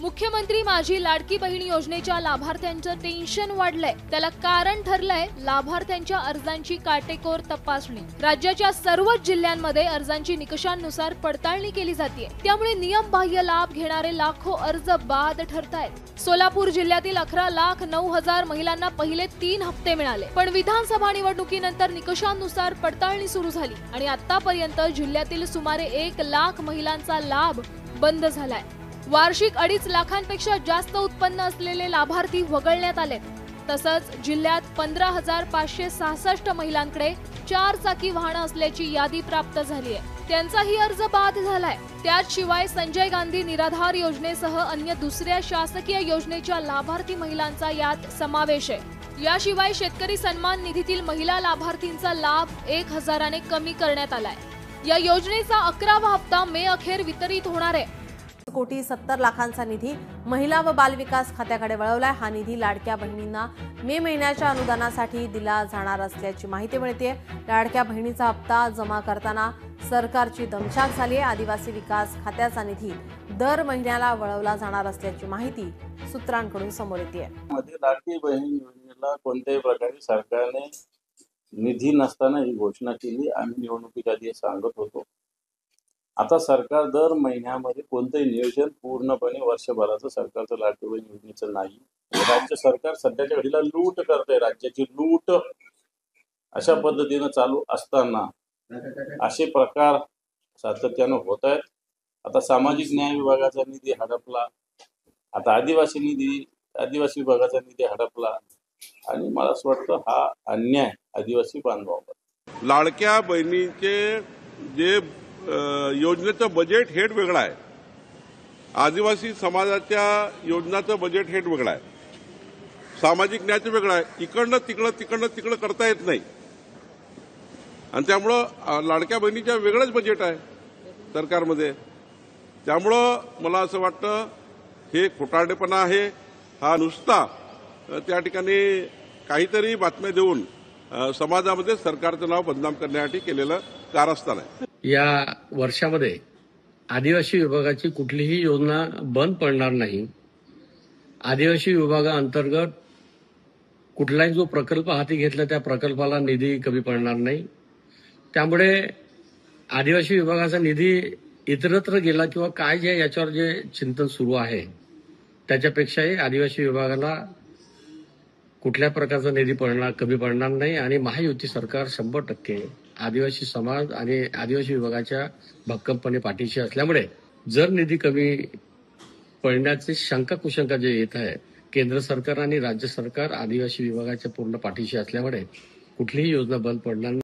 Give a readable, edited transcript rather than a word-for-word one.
मुख्यमंत्री माझी लाडकी बहीण योजनेच्या लाभार्थ्यांचं टेन्शन वाढलंय। त्याला कारण ठरलंय लाभार्थ्यांच्या अर्जांची काटेकोर तपासणी। राज्याच्या सर्वच जिल्ह्यांमध्ये अर्जांची निकषांनुसार पडताळणी केली जाते, त्यामुळे नियमबाह्य लाभ घेणारे लाखो अर्ज बाद ठरतायत। सोलापूर जिल्ह्यातील 11,09,000 महिलांना पहिले 3 हप्ते मिळाले, पण विधानसभा निवडणुकीनंतर निकषांनुसार पडताळणी सुरू झाली आणि आतापर्यंत जिल्ह्यातील सुमारे 1 लाख महिलांचा लाभ बंद झालाय। वार्षिक 2.5 लाखांपेक्षा जास्त उत्पन्न असलेले लाभार्थी वगळण्यात आले। तसंच जिल्ह्यात 15,566 महिलांकडे 4 चाकी वाहनं असल्याची यादी प्राप्त झाली आहे, त्यांचाही अर्ज बाद झालाय। त्याशिवाय संजय गांधी निराधार योजनेसह अन्य दुसऱ्या शासकीय योजनेच्या लाभार्थी महिलांचा यात समावेश आहे। याशिवाय शेतकरी सन्मान निधीतील महिला लाभार्थींचा लाभ 1,000ने कमी करण्यात आलाय। या योजनेचा 11वा हप्ता मे अखेर वितरित होणार आहे। कोटी 70 लाखांचा निधी महिला व बालविकास खात्याकडे वळवलाय। हा निधी लाडक्या बहिणींना मे महिन्याच्या अनुदानासाठी दिला जाणार असल्याची माहिती मिळते। लाडक्या बहिणीचा हप्ता जमा करताना सरकारची दमछाक झाली आहे। आदिवासी विकास खात्याचा निधी दर महिन्याला वळवला जाणार असल्याची माहिती सूत्रांकडून समोर येते। लाडकी बहीण योजनेला कोणत्याही प्रकारे सरकारने निधी नसताना ही घोषणा केली। आम्ही निवडणुकीच्या आधी सांगत होतो। आता सरकार दर महिन्यामध्ये कोणतेही नियोजन पूर्णपणे वर्षभराचं सरकारचं लाडकी बहीण योजनेचं नाही। राज्य सरकार सध्याच्या घडीला लूट करते, राज्याची लूट अशा पद्धतीनं चालू असताना असे प्रकार सातत्यानं होत आहेत। आता सामाजिक न्याय विभागाचा निधी हडपला, आता आदिवासी विभागाचा निधी हडपला आणि मला असं वाटतं हा अन्याय आदिवासी बांधवांवर। लाडक्या बहिणीचे जे योजनेचं बजेट हेड वेगळं आहे, आदिवासी समाजाच्या योजनाचं बजेट हेड वेगळं आहे, सामाजिक न्यायाचं वेगळं आहे। इकडनं तिकडं करता येत नाही आणि त्यामुळं लाडक्या बहिणीच्या वेगळंच बजेट आहे सरकारमध्ये। त्यामुळं मला असं वाटतं हे खोटारडेपणा आहे। हा नुसता त्या ठिकाणी काहीतरी बातम्या देऊन समाजामध्ये सरकारचं नाव बदनाम करण्यासाठी केलेलं कारस्थान आहे। या वर्षामध्ये आदिवासी विभागाची कुठलीही योजना बंद पडणार नाही। आदिवासी विभागाअंतर्गत कुठलाही जो प्रकल्प हाती घेतला त्या प्रकल्पाला निधी कमी पडणार नाही। त्यामुळे आदिवासी विभागाचा निधी इतरत्र गेला किंवा काय जे याच्यावर जे चिंतन सुरू आहे त्याच्यापेक्षाही आदिवासी विभागाला कुठल्या प्रकारचा निधी कमी पडणार नाही आणि महायुती सरकार 100% आदिवासी समाज आणि आदिवासी विभागाच्या भक्कमपणे पाठीशी असल्यामुळे जर निधी कमी पडण्याची शंका कुशंका जे येत आहे, केंद्र सरकार आणि राज्य सरकार आदिवासी विभागाच्या पूर्ण पाठीशी असल्यामुळे कुठलीही योजना बंद पडणार नाही।